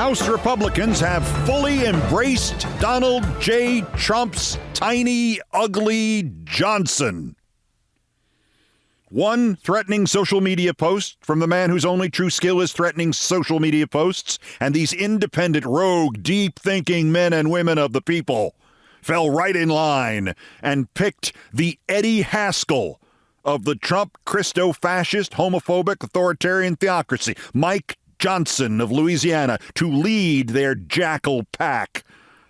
House Republicans have fully embraced Donald J. Trump's tiny, ugly Johnson. One threatening social media post from the man whose only true skill is threatening social media posts, and these independent, rogue, deep-thinking men and women of the people fell right in line and picked the Eddie Haskell of the Trump Christo-fascist, homophobic, authoritarian theocracy, Mike Johnson of Louisiana, to lead their jackal pack.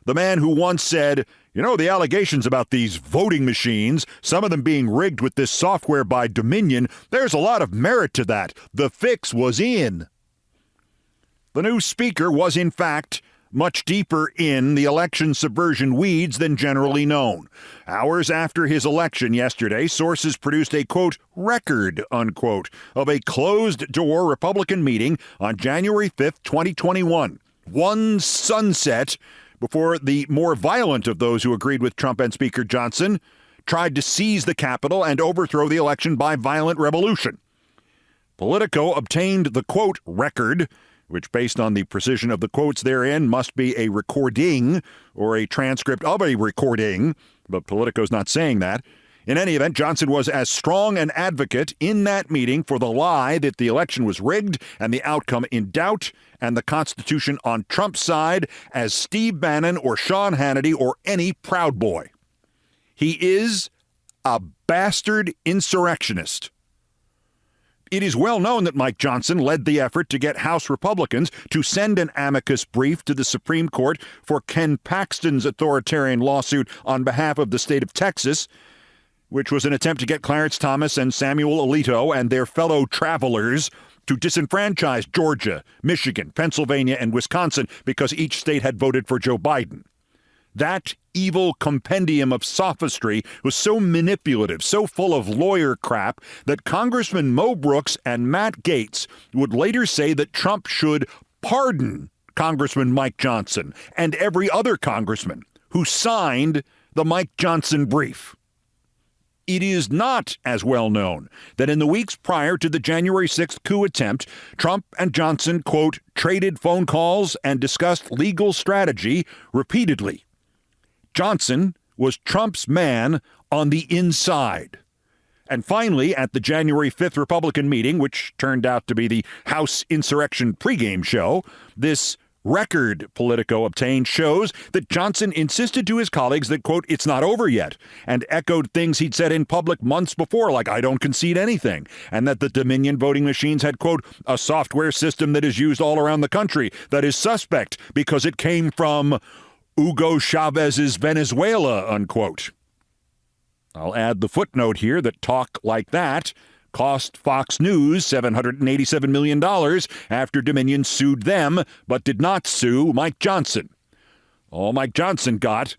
The man who once said, you know, the allegations about these voting machines, some of them being rigged with this software by Dominion, there's a lot of merit to that. The fix was in. The new speaker was, in fact, much deeper in the election subversion weeds than generally known. Hours after his election yesterday, sources produced a, quote, record, unquote, of a closed-door Republican meeting on January 5th, 2021. One sunset before the more violent of those who agreed with Trump and Speaker Johnson tried to seize the Capitol and overthrow the election by violent revolution. Politico obtained the, quote, record, which, based on the precision of the quotes therein, must be a recording or a transcript of a recording, but Politico's not saying that. In any event, Johnson was as strong an advocate in that meeting for the lie that the election was rigged and the outcome in doubt and the Constitution on Trump's side as Steve Bannon or Sean Hannity or any Proud Boy. He is a bastard insurrectionist. It is well known that Mike Johnson led the effort to get House Republicans to send an amicus brief to the Supreme Court for Ken Paxton's authoritarian lawsuit on behalf of the state of Texas, which was an attempt to get Clarence Thomas and Samuel Alito and their fellow travelers to disenfranchise Georgia, Michigan, Pennsylvania, and Wisconsin because each state had voted for Joe Biden. That evil compendium of sophistry was so manipulative, so full of lawyer crap, that Congressman Mo Brooks and Matt Gaetz would later say that Trump should pardon Congressman Mike Johnson and every other congressman who signed the Mike Johnson brief. It is not as well known that in the weeks prior to the January 6th coup attempt, Trump and Johnson, quote, traded phone calls and discussed legal strategy repeatedly. Johnson was Trump's man on the inside. And finally, at the January 5th Republican meeting, which turned out to be the House insurrection pregame show, this record Politico obtained shows that Johnson insisted to his colleagues that, quote, it's not over yet, and echoed things he'd said in public months before, like, I don't concede anything, and that the Dominion voting machines had, quote, a software system that is used all around the country that is suspect because it came from Hugo Chavez's Venezuela, unquote. I'll add the footnote here that talk like that cost Fox News $787 million after Dominion sued them, but did not sue Mike Johnson. All Mike Johnson got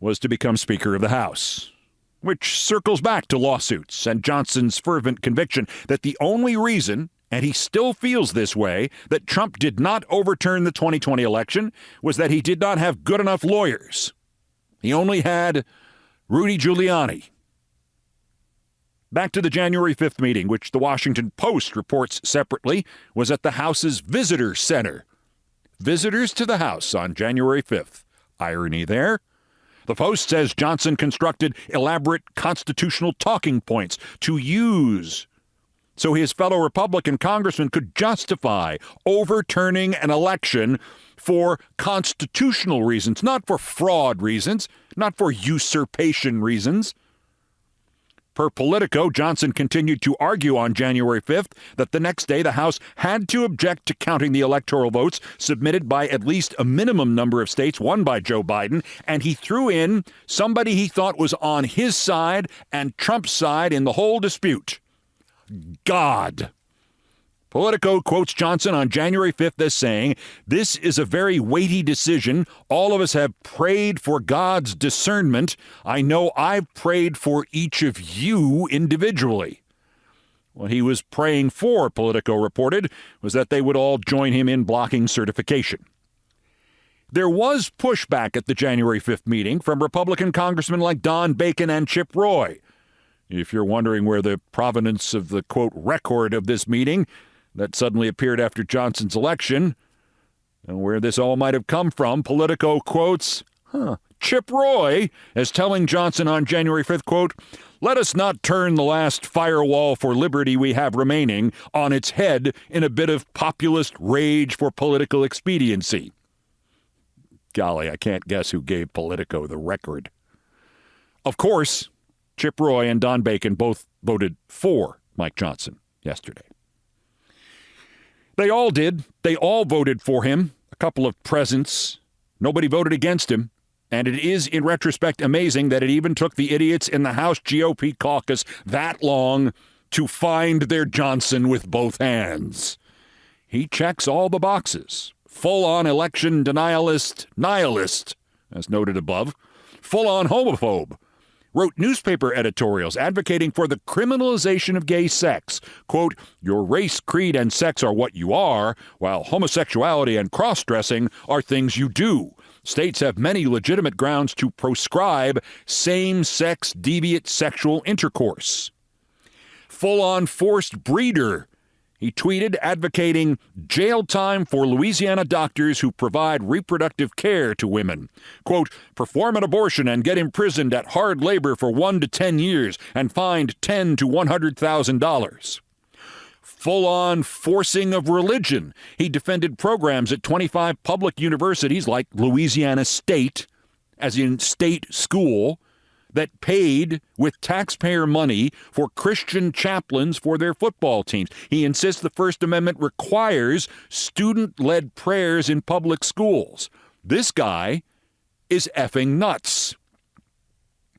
was to become Speaker of the House, which circles back to lawsuits and Johnson's fervent conviction that the only reason, and he still feels this way, that Trump did not overturn the 2020 election was that he did not have good enough lawyers. He only had Rudy Giuliani. Back to the January 5th meeting, which the Washington Post reports separately, was at the House's Visitor Center. Visitors to the House on January 5th. Irony there. The Post says Johnson constructed elaborate constitutional talking points to use so his fellow Republican congressman could justify overturning an election for constitutional reasons, not for fraud reasons, not for usurpation reasons. Per Politico, Johnson continued to argue on January 5th that the next day the House had to object to counting the electoral votes submitted by at least a minimum number of states won by Joe Biden, and he threw in somebody he thought was on his side and Trump's side in the whole dispute. God. Politico quotes Johnson on January 5th as saying, this is a very weighty decision. All of us have prayed for God's discernment. I know I've prayed for each of you individually. What he was praying for, Politico reported, was that they would all join him in blocking certification. There was pushback at the January 5th meeting from Republican congressmen like Don Bacon and Chip Roy. If you're wondering where the provenance of the, quote, record of this meeting that suddenly appeared after Johnson's election, And where this all might have come from, Politico quotes Chip Roy as telling Johnson on January 5th, quote, "Let us not turn the last firewall for liberty we have remaining on its head in a bit of populist rage for political expediency." Golly, I can't guess who gave Politico the record. Of course, Chip Roy and Don Bacon both voted for Mike Johnson yesterday. They all did. They all voted for him. A couple of presents. Nobody voted against him. And it is, in retrospect, amazing that it even took the idiots in the House GOP caucus that long to find their Johnson with both hands. He checks all the boxes. Full-on election denialist, nihilist, as noted above. Full-on homophobe. Wrote newspaper editorials advocating for the criminalization of gay sex. Quote, "Your race, creed, and sex are what you are, while homosexuality and cross-dressing are things you do. States have many legitimate grounds to proscribe same-sex deviant sexual intercourse." Full-on forced breeder. He tweeted advocating jail time for Louisiana doctors who provide reproductive care to women. Quote, "Perform an abortion and get imprisoned at hard labor for 1 to 10 years and fined $10,000 to $100,000. Full-on forcing of religion. He defended programs at 25 public universities like Louisiana State, as in state school, that paid with taxpayer money for Christian chaplains for their football teams. He insists the First Amendment requires student-led prayers in public schools. This guy is effing nuts.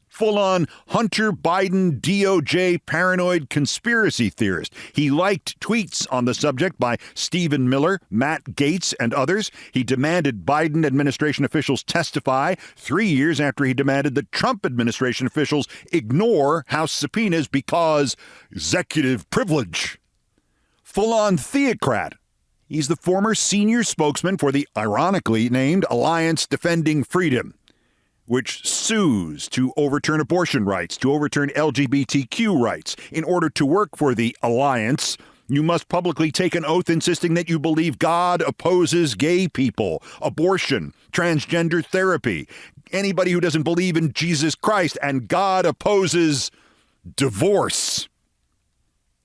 Full-on Hunter Biden DOJ paranoid conspiracy theorist. He liked tweets on the subject by Stephen Miller, Matt Gaetz, and others. He demanded Biden administration officials testify 3 years after he demanded the Trump administration officials ignore House subpoenas because executive privilege. Full-on theocrat. He's the former senior spokesman for the ironically named Alliance Defending Freedom, which sues to overturn abortion rights, to overturn LGBTQ rights. In order to work for the alliance, you must publicly take an oath insisting that you believe God opposes gay people, abortion, transgender therapy, anybody who doesn't believe in Jesus Christ, and God opposes divorce.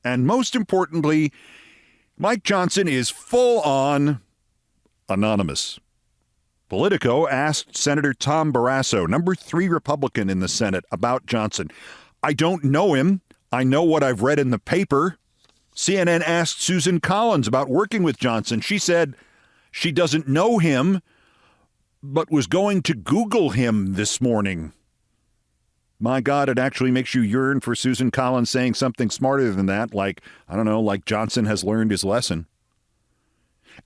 And most importantly, Mike Johnson is full-on anonymous. Politico asked Senator Tom Barrasso, number 3 Republican in the Senate, about Johnson. "I don't know him. I know what I've read in the paper." CNN asked Susan Collins about working with Johnson. She said she doesn't know him, but was going to Google him this morning. My God, it actually makes you yearn for Susan Collins saying something smarter than that, like, I don't know, like Johnson has learned his lesson.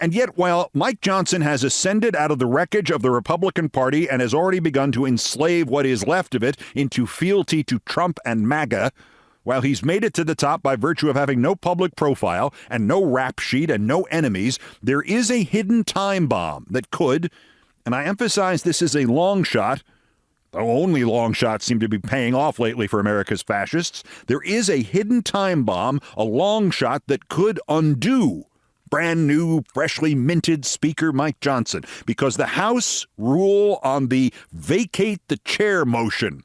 And yet, while Mike Johnson has ascended out of the wreckage of the Republican Party and has already begun to enslave what is left of it into fealty to Trump and MAGA, while he's made it to the top by virtue of having no public profile and no rap sheet and no enemies, there is a hidden time bomb that could, and I emphasize this is a long shot, though only long shots seem to be paying off lately for America's fascists, there is a hidden time bomb, a long shot that could undo brand new, freshly minted Speaker Mike Johnson, because the House rule on the vacate the chair motion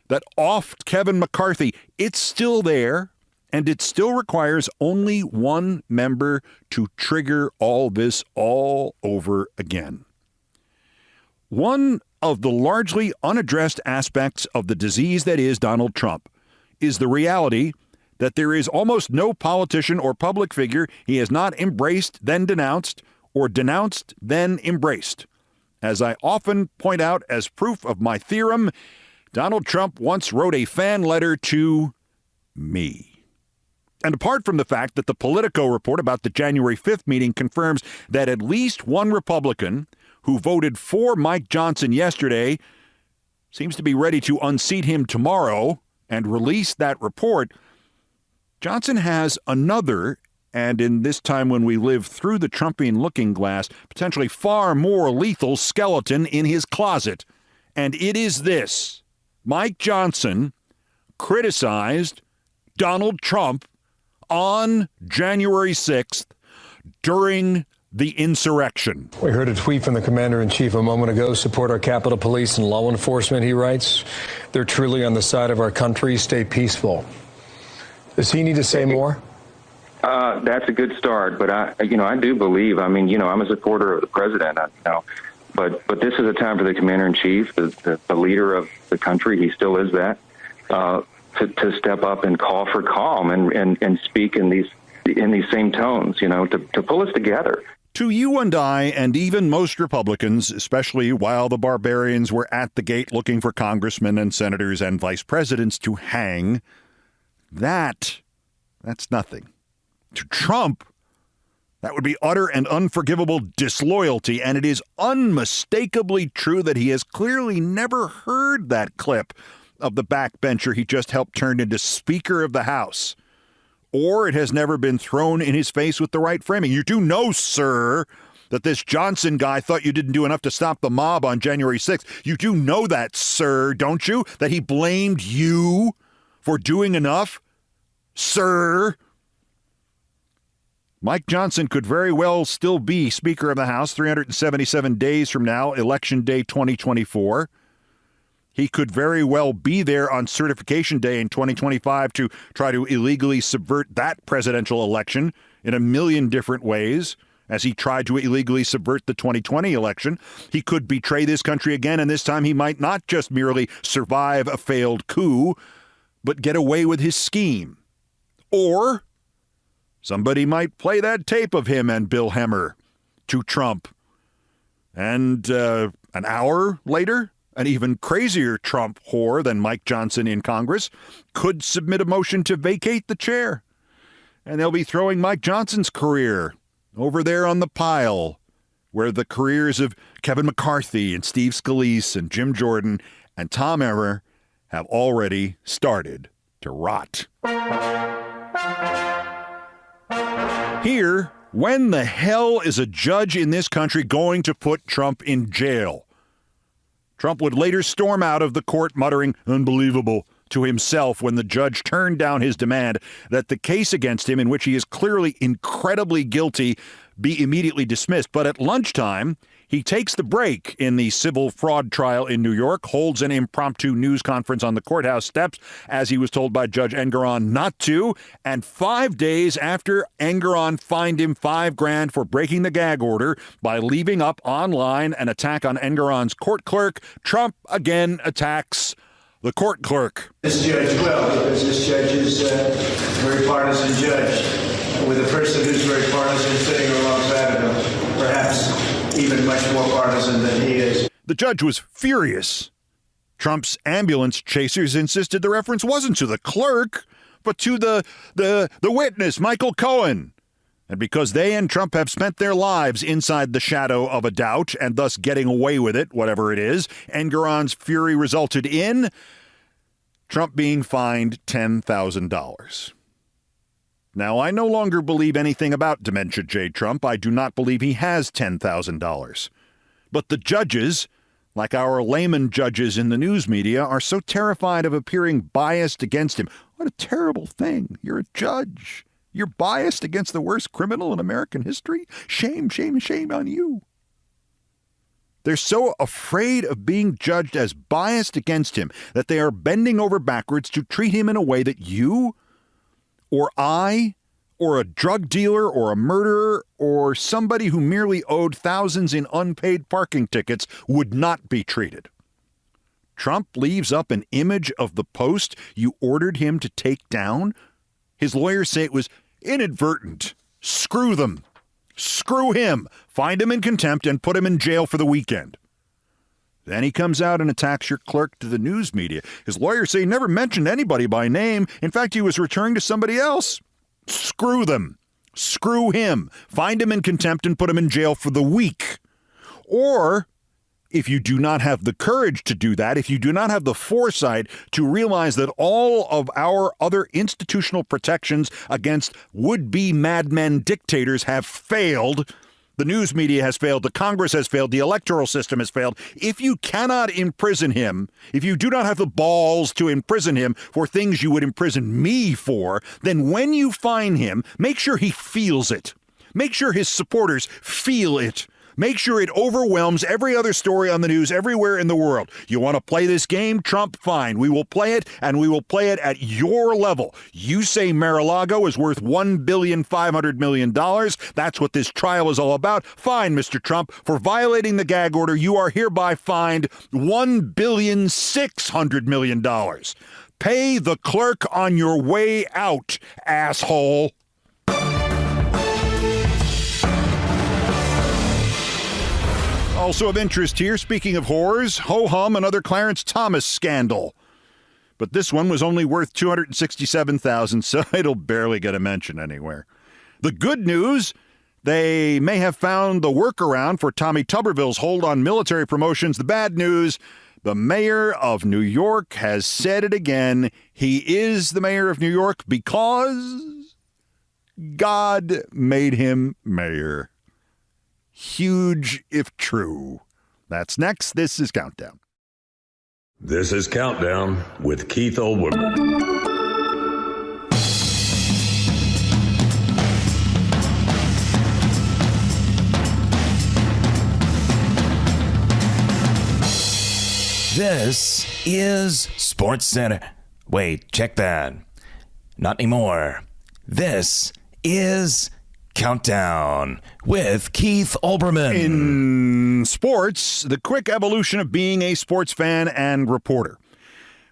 that offed Kevin McCarthy, it's still there, and it still requires only one member to trigger all this all over again. One of the largely unaddressed aspects of the disease that is Donald Trump is the reality that there is almost no politician or public figure he has not embraced, then denounced, or denounced, then embraced. As I often point out as proof of my theorem, Donald Trump once wrote a fan letter to me. And apart from the fact that the Politico report about the January 5th meeting confirms that at least one Republican who voted for Mike Johnson yesterday seems to be ready to unseat him tomorrow and release that report, Johnson has another, and in this time when we live through the Trumpian looking glass, potentially far more lethal skeleton in his closet. And it is this: Mike Johnson criticized Donald Trump on January 6th during the insurrection. We heard a tweet from the commander-in-chief a moment ago. Support our Capitol Police and law enforcement, he writes. They're truly on the side of our country. Stay peaceful. Does he need to say more? That's a good start, but I do believe. I'm a supporter of the president. But this is a time for the commander-in-chief, the leader of the country. He still is that. To step up and call for calm and speak in these same tones. To pull us together. To you and I, and even most Republicans, especially while the barbarians were at the gate looking for congressmen and senators and vice presidents to hang, that's nothing. To Trump, that would be utter and unforgivable disloyalty, and it is unmistakably true that he has clearly never heard that clip of the backbencher he just helped turn into Speaker of the House. Or it has never been thrown in his face with the right framing. You do know, sir, that this Johnson guy thought you didn't do enough to stop the mob on January 6th. You do know that, sir, don't you? That he blamed you for doing enough, sir. Mike Johnson could very well still be Speaker of the House 377 days from now, Election Day 2024. He could very well be there on certification day in 2025 to try to illegally subvert that presidential election in a million different ways, as he tried to illegally subvert the 2020 election. He could betray this country again, and this time he might not just merely survive a failed coup, but get away with his scheme. Or somebody might play that tape of him and Bill Hemmer to Trump. And an hour later, an even crazier Trump whore than Mike Johnson in Congress could submit a motion to vacate the chair. And they'll be throwing Mike Johnson's career over there on the pile, where the careers of Kevin McCarthy and Steve Scalise and Jim Jordan and Tom Emmer have already started to rot. Here, when the hell is a judge in this country going to put Trump in jail? Trump would later storm out of the court muttering, "Unbelievable," to himself when the judge turned down his demand that the case against him, in which he is clearly incredibly guilty, be immediately dismissed. But at lunchtime, he takes the break in the civil fraud trial in New York, holds an impromptu news conference on the courthouse steps, as he was told by Judge Engoron not to, and 5 days after Engoron fined him $5,000 for breaking the gag order by leaving up online an attack on Engoron's court clerk, Trump again attacks the court clerk. This judge will, because this judge is a very partisan judge, with a person who's very partisan sitting alongside of him, perhaps even much more partisan than he is. The judge was furious. Trump's ambulance chasers insisted the reference wasn't to the clerk, but to the witness, Michael Cohen. And because they and Trump have spent their lives inside the shadow of a doubt and thus getting away with it, whatever it is, Engoron's fury resulted in Trump being fined $10,000. Now, I no longer believe anything about Dementia J. Trump. I do not believe he has $10,000. But the judges, like our layman judges in the news media, are so terrified of appearing biased against him. What a terrible thing. You're a judge. You're biased against the worst criminal in American history? Shame, shame, shame on you. They're so afraid of being judged as biased against him that they are bending over backwards to treat him in a way that you or I or a drug dealer or a murderer or somebody who merely owed thousands in unpaid parking tickets would not be treated. Trump leaves up an image of the post you ordered him to take down. His lawyers say it was inadvertent. Screw them. Screw him. Find him in contempt and put him in jail for the weekend. Then he comes out and attacks your clerk to the news media. His lawyers say he never mentioned anybody by name. In fact, he was referring to somebody else. Screw them. Screw him. Find him in contempt and put him in jail for the week. Or, if you do not have the courage to do that, if you do not have the foresight to realize that all of our other institutional protections against would-be madmen dictators have failed, the news media has failed, the Congress has failed, the electoral system has failed. If you cannot imprison him, if you do not have the balls to imprison him for things you would imprison me for, then when you find him, make sure he feels it. Make sure his supporters feel it. Make sure it overwhelms every other story on the news everywhere in the world. You want to play this game, Trump? Fine. We will play it, and we will play it at your level. You say Mar-a-Lago is worth $1.5 billion. That's what this trial is all about. Fine, Mr. Trump. For violating the gag order, you are hereby fined $1.6 billion. Pay the clerk on your way out, asshole. Also of interest here, speaking of whores, ho-hum another Clarence Thomas scandal. But this one was only worth $267,000, so it'll barely get a mention anywhere. The good news, they may have found the workaround for Tommy Tuberville's hold on military promotions. The bad news, the mayor of New York has said it again. He is the mayor of New York because God made him mayor. Huge if true. That's next. This is Countdown. This is Countdown with Keith Olbermann. This is Sports Center. Wait, check that. Not anymore. This is Countdown with Keith Olbermann. In sports, the quick evolution of being a sports fan and reporter.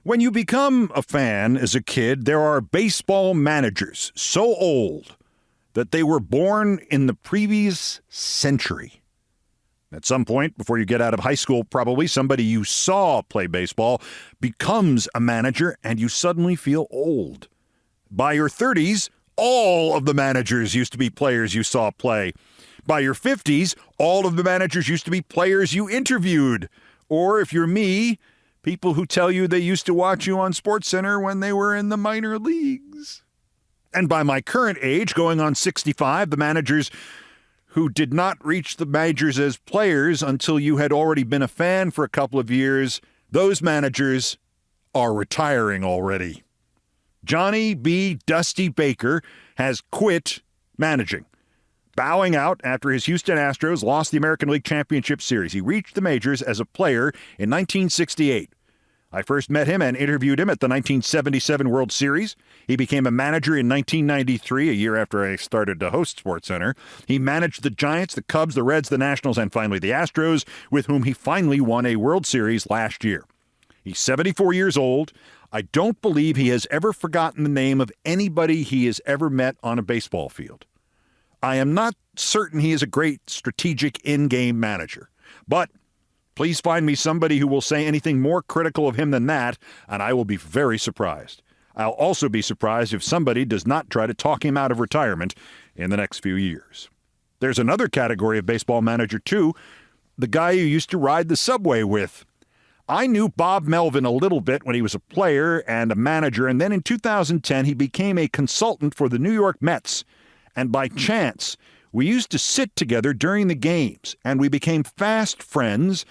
When you become a fan as a kid, there are baseball managers so old that they were born in the previous century. At some point, before you get out of high school, probably somebody you saw play baseball becomes a manager and you suddenly feel old. By your 30s, all of the managers used to be players you saw play. By your 50s, all of the managers used to be players you interviewed. Or if you're me, people who tell you they used to watch you on SportsCenter when they were in the minor leagues. And by my current age, going on 65, the managers who did not reach the majors as players until you had already been a fan for a couple of years, those managers are retiring already. Johnny B. Dusty Baker has quit managing, bowing out after his Houston Astros lost the American League Championship Series. He reached the majors as a player in 1968. I first met him and interviewed him at the 1977 World Series. He became a manager in 1993, a year after I started to host SportsCenter. He managed the Giants, the Cubs, the Reds, the Nationals, and finally the Astros, with whom he finally won a World Series last year. He's 74 years old. I don't believe he has ever forgotten the name of anybody he has ever met on a baseball field. I am not certain he is a great strategic in-game manager, but please find me somebody who will say anything more critical of him than that, and I will be very surprised. I'll also be surprised if somebody does not try to talk him out of retirement in the next few years. There's another category of baseball manager, too, the guy you used to ride the subway with. I knew Bob Melvin a little bit when he was a player and a manager, and then in 2010 he became a consultant for the New York Mets. And by chance, we used to sit together during the games, and we became fast friends,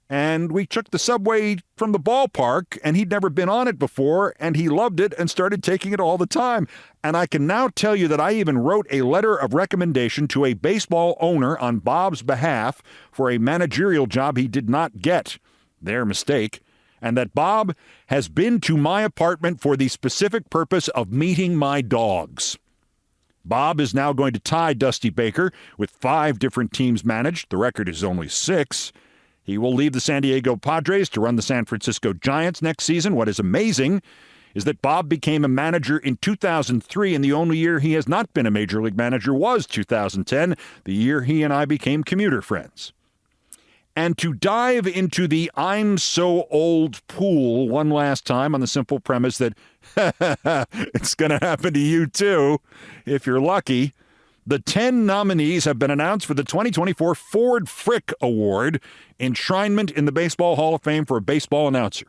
and we took the subway from the ballpark, and he'd never been on it before, and he loved it and started taking it all the time. And I can now tell you that I even wrote a letter of recommendation to a baseball owner on Bob's behalf for a managerial job he did not get. Their mistake, and that Bob has been to my apartment for the specific purpose of meeting my dogs. Bob is now going to tie Dusty Baker with 5 different teams managed. The record is only 6. He will leave the San Diego Padres to run the San Francisco Giants next season. What is amazing is that Bob became a manager in 2003, and the only year he has not been a major league manager was 2010, the year he and I became commuter friends. And to dive into the I'm so old pool one last time on the simple premise that it's going to happen to you too, if you're lucky, the 10 nominees have been announced for the 2024 Ford Frick Award, enshrinement in the Baseball Hall of Fame for a baseball announcer,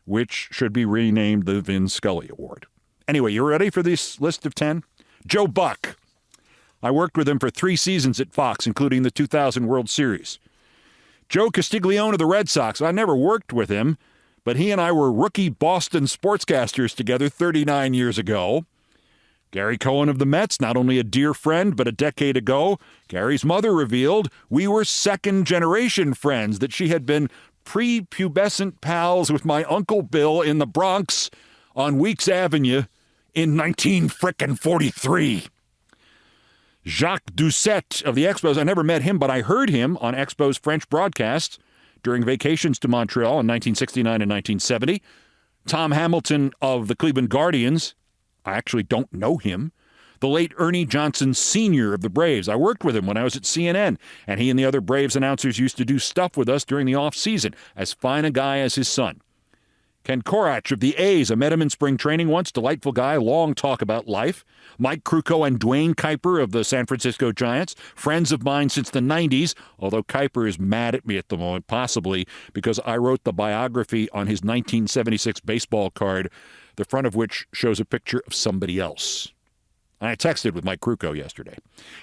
which should be renamed the Vin Scully Award. Anyway, you ready for this list of 10? Joe Buck. I worked with him for 3 seasons at Fox, including the 2000 World Series. Joe Castiglione of the Red Sox. I never worked with him, but he and I were rookie Boston sportscasters together 39 years ago. Gary Cohen of the Mets, not only a dear friend, but a decade ago, Gary's mother revealed we were second-generation friends, that she had been prepubescent pals with my Uncle Bill in the Bronx on Weeks Avenue in 1943. Jacques Doucet of the Expos, I never met him, but I heard him on Expos French broadcasts during vacations to Montreal in 1969 and 1970. Tom Hamilton of the Cleveland Guardians, I actually don't know him. The late Ernie Johnson Sr. of the Braves. I worked with him when I was at CNN, and he and the other Braves announcers used to do stuff with us during the off-season. As fine a guy as his son. Ken Korach of the A's. I met him in spring training once. Delightful guy. Long talk about life. Mike Krukow and Dwayne Kuiper of the San Francisco Giants. Friends of mine since the 90s, although Kuiper is mad at me at the moment, possibly because I wrote the biography on his 1976 baseball card, the front of which shows a picture of somebody else. I texted with Mike Krukow yesterday.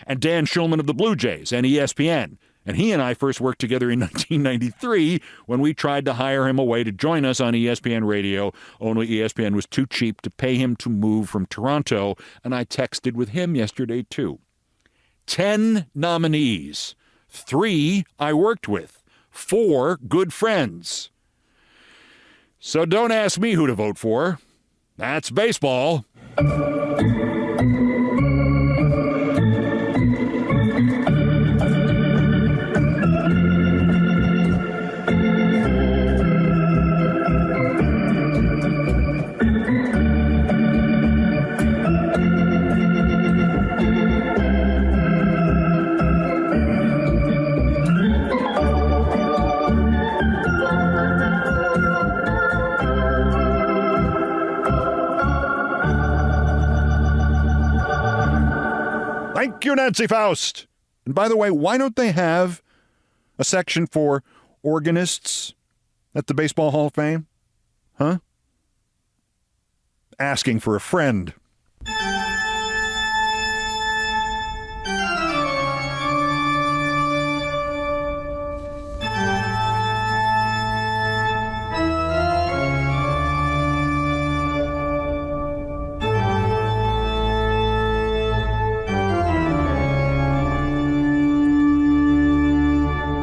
And Dan Shulman of the Blue Jays and ESPN. And he and I first worked together in 1993 when we tried to hire him away to join us on ESPN Radio, only ESPN was too cheap to pay him to move from Toronto, and I texted with him yesterday too. 10 nominees. 3 I worked with. 4 good friends. So don't ask me who to vote for. That's baseball. Thank you, Nancy Faust. And by the way, why don't they have a section for organists at the Baseball Hall of Fame? Huh? Asking for a friend.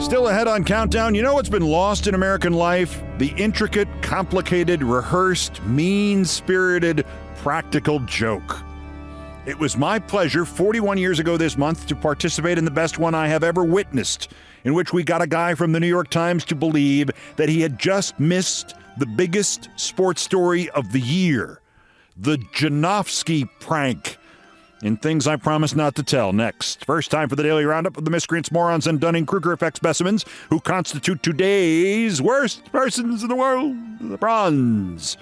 Still ahead on Countdown, you know what's been lost in American life? The intricate, complicated, rehearsed, mean-spirited, practical joke. It was my pleasure 41 years ago this month to participate in the best one I have ever witnessed, in which we got a guy from the New York Times to believe that he had just missed the biggest sports story of the year, the Janowski prank. In Things I Promise Not to Tell, next. First time for the daily roundup of the miscreants, morons, and Dunning-Kruger effect specimens who constitute today's worst persons in the world. The bronze.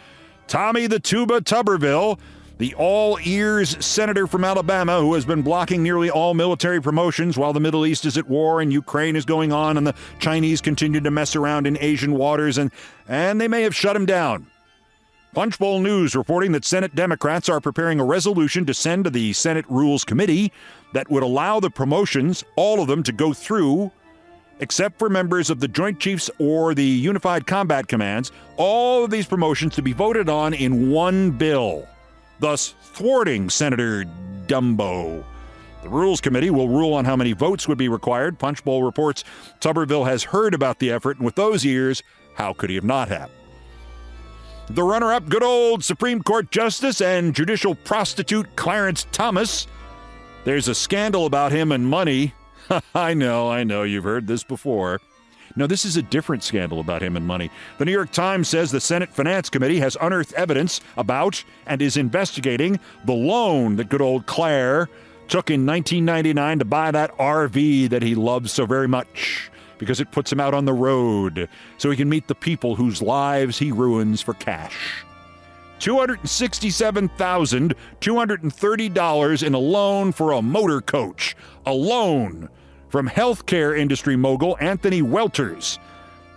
Tommy the Tuba Tuberville, the all-ears senator from Alabama who has been blocking nearly all military promotions while the Middle East is at war and Ukraine is going on and the Chinese continue to mess around in Asian waters, and they may have shut him down. Punchbowl News reporting that Senate Democrats are preparing a resolution to send to the Senate Rules Committee that would allow the promotions, all of them, to go through, except for members of the Joint Chiefs or the Unified Combat Commands, all of these promotions to be voted on in one bill, thus thwarting Senator Dumbo. The Rules Committee will rule on how many votes would be required. Punchbowl reports Tuberville has heard about the effort, and with those ears, how could he have not have? The runner-up, good old Supreme Court Justice and judicial prostitute Clarence Thomas. There's a scandal about him and money. I know, you've heard this before. No, this is a different scandal about him and money. The New York Times says the Senate Finance Committee has unearthed evidence about and is investigating the loan that good old Claire took in 1999 to buy that RV that he loves so very much, because it puts him out on the road so he can meet the people whose lives he ruins for cash. $267,230 in a loan for a motor coach. A loan from healthcare industry mogul Anthony Welters.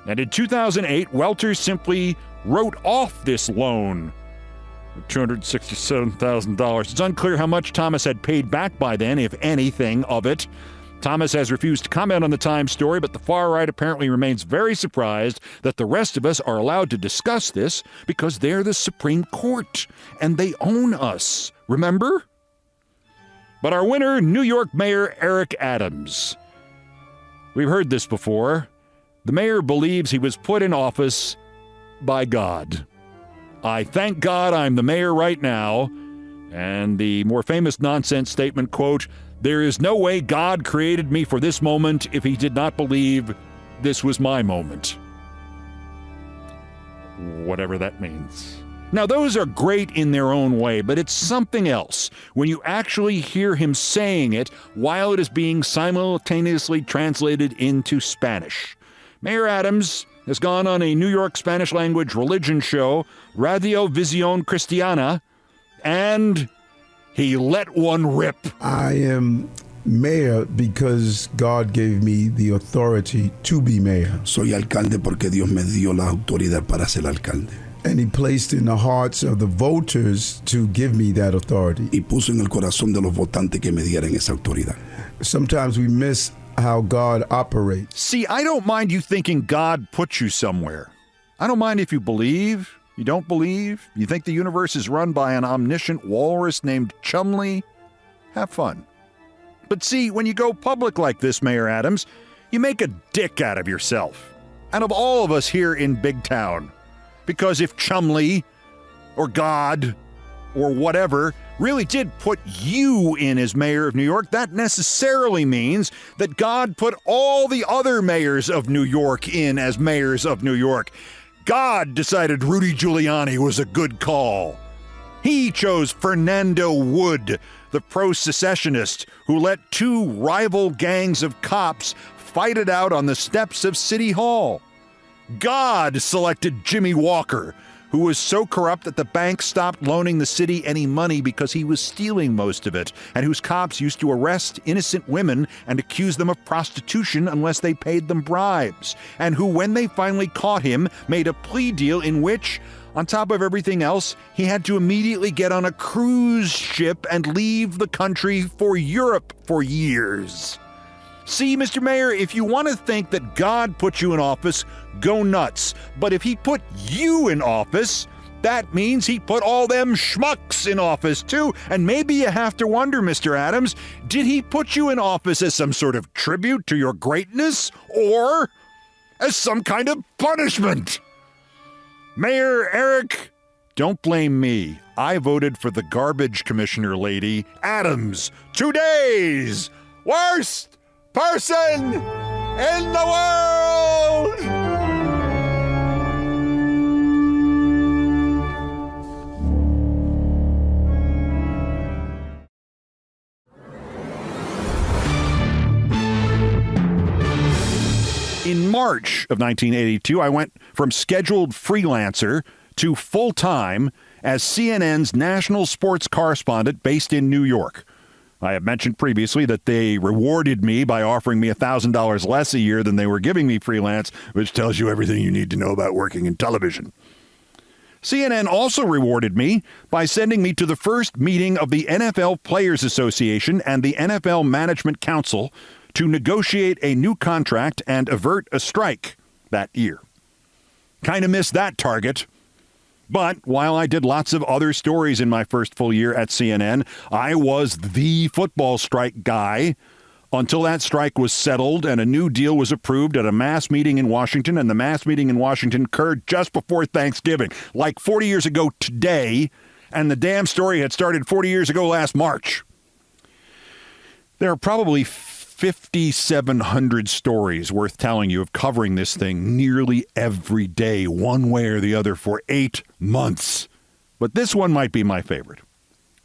And in 2008, Welters simply wrote off this loan. $267,000. It's unclear how much Thomas had paid back by then, if anything of it. Thomas has refused to comment on the Times story, but the far right apparently remains very surprised that the rest of us are allowed to discuss this because they're the Supreme Court and they own us. Remember? But our winner, New York Mayor Eric Adams. We've heard this before. The mayor believes he was put in office by God. I thank God I'm the mayor right now. And the more famous nonsense statement, quote, there is no way God created me for this moment if he did not believe this was my moment. Whatever that means. Now, those are great in their own way, but it's something else when you actually hear him saying it while it is being simultaneously translated into Spanish. Mayor Adams has gone on a New York Spanish-language religion show, Radio Visión Cristiana, and he let one rip. I am mayor because God gave me the authority to be mayor. Soy alcalde porque Dios me dio la autoridad para ser alcalde. And he placed in the hearts of the voters to give me that authority. Y puso en el corazón de los votantes que me dieran esa autoridad. Sometimes we miss how God operates. See, I don't mind you thinking God put you somewhere. I don't mind if you believe, you don't believe, you think the universe is run by an omniscient walrus named Chumley. Have fun. But see, when you go public like this, Mayor Adams, you make a dick out of yourself. And of all of us here in Big Town. Because if Chumley, or God, or whatever, really did put you in as mayor of New York, that necessarily means that God put all the other mayors of New York in as mayors of New York. God decided Rudy Giuliani was a good call. He chose Fernando Wood, the pro-secessionist who let two rival gangs of cops fight it out on the steps of City Hall. God selected Jimmy Walker, who was so corrupt that the bank stopped loaning the city any money because he was stealing most of it, and whose cops used to arrest innocent women and accuse them of prostitution unless they paid them bribes, and who, when they finally caught him, made a plea deal in which, on top of everything else, he had to immediately get on a cruise ship and leave the country for Europe for years. See, Mr. Mayor, if you want to think that God put you in office, go nuts. But if he put you in office, that means he put all them schmucks in office too. And maybe you have to wonder, Mr. Adams, did he put you in office as some sort of tribute to your greatness or as some kind of punishment? Mayor Eric, don't blame me. I voted for the garbage commissioner lady, Adams. 2 days! Worst person in the world! In March of 1982, I went from scheduled freelancer to full-time as CNN's national sports correspondent based in New York. I have mentioned previously that they rewarded me by offering me $1,000 less a year than they were giving me freelance, which tells you everything you need to know about working in television. CNN also rewarded me by sending me to the first meeting of the NFL Players Association and the NFL Management Council to negotiate a new contract and avert a strike that year. Kind of missed that target. But while I did lots of other stories in my first full year at CNN, I was the football strike guy until that strike was settled and a new deal was approved at a mass meeting in Washington, and the mass meeting in Washington occurred just before Thanksgiving, like 40 years ago today, and the damn story had started 40 years ago last March. There are probably 5,700 stories worth telling you of covering this thing nearly every day, one way or the other, for 8 months. But this one might be my favorite.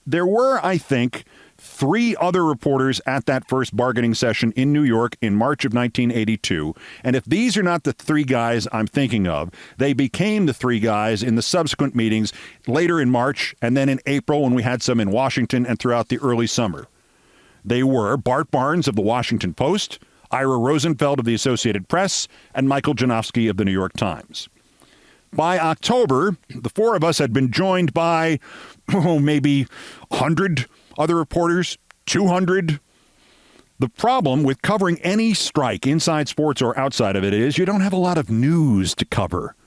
There were, I think, 3 other reporters at that first bargaining session in New York in March of 1982. And if these are not the 3 guys I'm thinking of, they became the 3 guys in the subsequent meetings later in March and then in April when we had some in Washington and throughout the early summer. They were Bart Barnes of the Washington Post, Ira Rosenfeld of the Associated Press, and Michael Janowski of the New York Times. By October, the 4 of us had been joined by, maybe 100 other reporters, 200. The problem with covering any strike inside sports or outside of it is you don't have a lot of news to cover.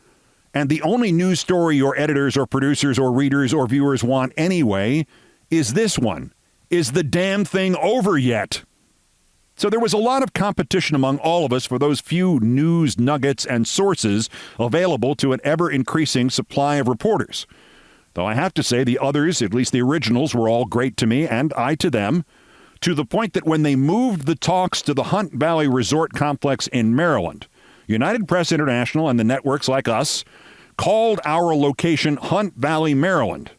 And the only news story your editors or producers or readers or viewers want anyway is this one. Is the damn thing over yet? So there was a lot of competition among all of us for those few news nuggets and sources available to an ever-increasing supply of reporters. Though I have to say the others, at least the originals, were all great to me and I to them, to the point that when they moved the talks to the Hunt Valley Resort Complex in Maryland, United Press International and the networks like us called our location Hunt Valley, Maryland.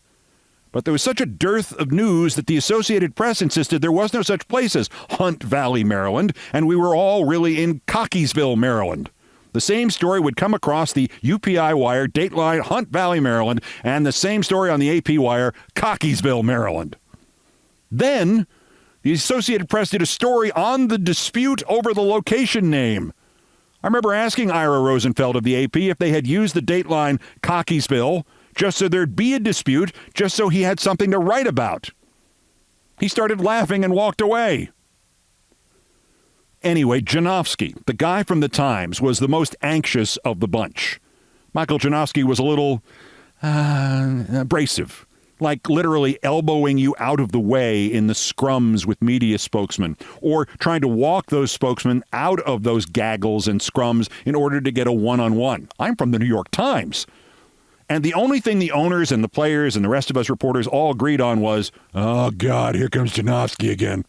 But there was such a dearth of news that the Associated Press insisted there was no such place as Hunt Valley, Maryland, and we were all really in Cockeysville, Maryland. The same story would come across the UPI wire, Dateline, Hunt Valley, Maryland, and the same story on the AP wire, Cockeysville, Maryland. Then, the Associated Press did a story on the dispute over the location name. I remember asking Ira Rosenfeld of the AP if they had used the Dateline Cockeysville just so there'd be a dispute, just so he had something to write about. He started laughing and walked away. Anyway, Janofsky, the guy from the Times, was the most anxious of the bunch. Michael Janofsky was a little abrasive, like literally elbowing you out of the way in the scrums with media spokesmen, or trying to walk those spokesmen out of those gaggles and scrums in order to get a one-on-one. I'm from the New York Times. And the only thing the owners and the players and the rest of us reporters all agreed on was, oh, God, here comes Janofsky again.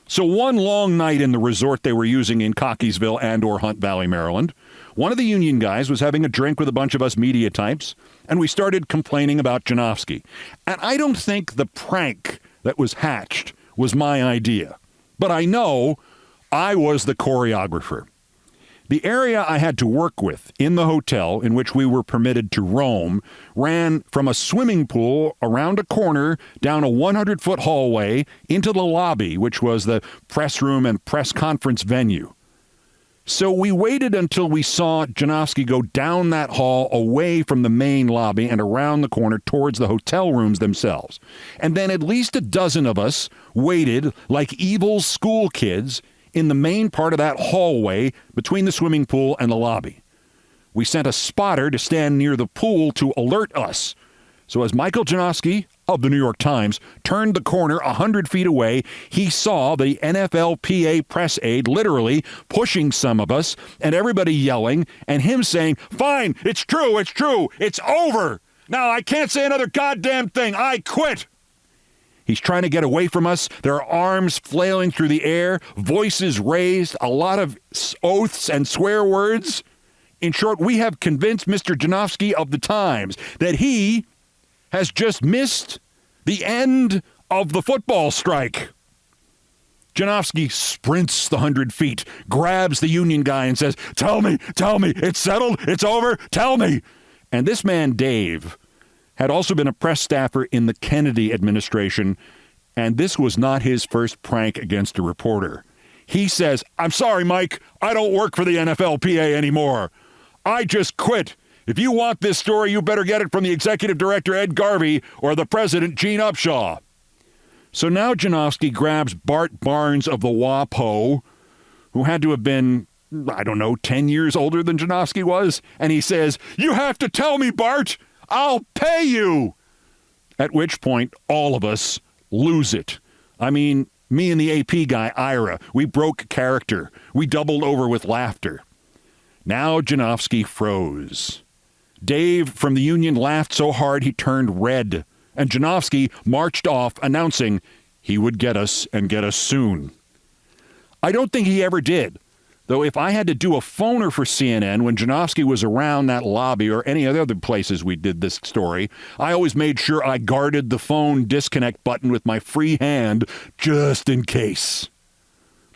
So one long night in the resort they were using in Cockeysville and or Hunt Valley, Maryland, one of the union guys was having a drink with a bunch of us media types, and we started complaining about Janofsky. And I don't think the prank that was hatched was my idea, but I know I was the choreographer. The area I had to work with in the hotel in which we were permitted to roam ran from a swimming pool around a corner down a 100-foot hallway into the lobby, which was the press room and press conference venue. So we waited until we saw Janofsky go down that hall away from the main lobby and around the corner towards the hotel rooms themselves. And then at least a dozen of us waited like evil school kids in the main part of that hallway between the swimming pool and the lobby. We sent a spotter to stand near the pool to alert us. So as Michael Janofsky of the New York Times turned the corner 100 feet away, he saw the NFLPA press aide literally pushing some of us and everybody yelling and him saying, "Fine, it's true, it's over. Now I can't say another goddamn thing. I quit." He's trying to get away from us. There are arms flailing through the air, voices raised, a lot of oaths and swear words. In short, we have convinced Mr. Janofsky of the Times that he has just missed the end of the football strike. Janofsky sprints the 100 feet, grabs the union guy and says, tell me, it's settled, it's over, tell me. And this man, Dave, had also been a press staffer in the Kennedy administration, and this was not his first prank against a reporter. He says, I'm sorry, Mike, I don't work for the NFLPA anymore. I just quit. If you want this story, you better get it from the executive director, Ed Garvey, or the president, Gene Upshaw. So now Janofsky grabs Bart Barnes of the WAPO, who had to have been, 10 years older than Janofsky was, and he says, you have to tell me, Bart! I'll pay you! At which point, all of us lose it. I mean, me and the AP guy, Ira, we broke character. We doubled over with laughter. Now Janofsky froze. Dave from the union laughed so hard he turned red, and Janofsky marched off announcing he would get us and get us soon. I don't think he ever did. Though if I had to do a phoner for CNN when Janofsky was around that lobby or any other places we did this story, I always made sure I guarded the phone disconnect button with my free hand just in case.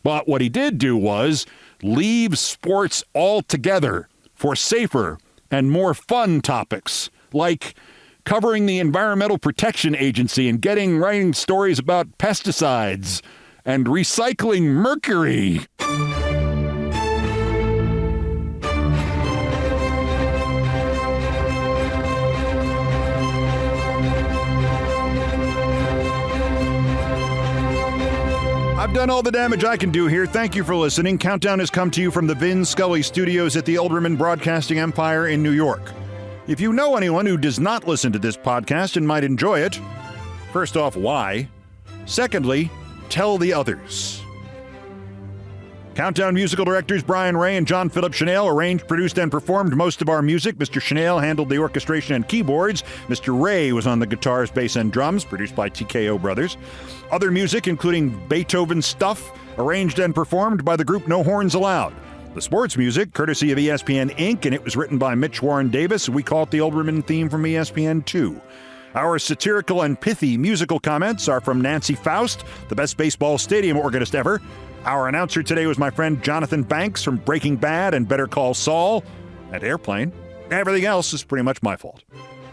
But what he did do was leave sports altogether for safer and more fun topics, like covering the Environmental Protection Agency and writing stories about pesticides and recycling mercury. I've done all the damage I can do here. Thank you for listening. Countdown has come to you from the Vin Scully Studios at the Olbermann Broadcasting Empire in New York. If you know anyone who does not listen to this podcast and might enjoy it, first off, why? Secondly, tell the others. Countdown musical directors Brian Ray and John Philip Chanel arranged, produced, and performed most of our music. Mr. Chanel handled the orchestration and keyboards. Mr. Ray was on the guitars, bass, and drums, produced by TKO Brothers. Other music, including Beethoven Stuff, arranged and performed by the group No Horns Allowed. The sports music, courtesy of ESPN Inc., and it was written by Mitch Warren Davis. We call it the Olbermann theme from ESPN2. Our satirical and pithy musical comments are from Nancy Faust, the best baseball stadium organist ever. Our announcer today was my friend Jonathan Banks from Breaking Bad and Better Call Saul and Airplane. Everything else is pretty much my fault.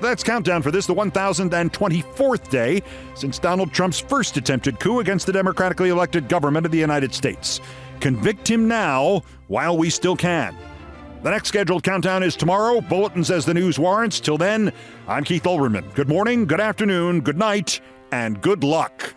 That's Countdown for this, the 1,024th day since Donald Trump's first attempted coup against the democratically elected government of the United States. Convict him now while we still can. The next scheduled countdown is tomorrow. Bulletins as the news warrants. Till then, I'm Keith Olbermann. Good morning, good afternoon, good night, and good luck.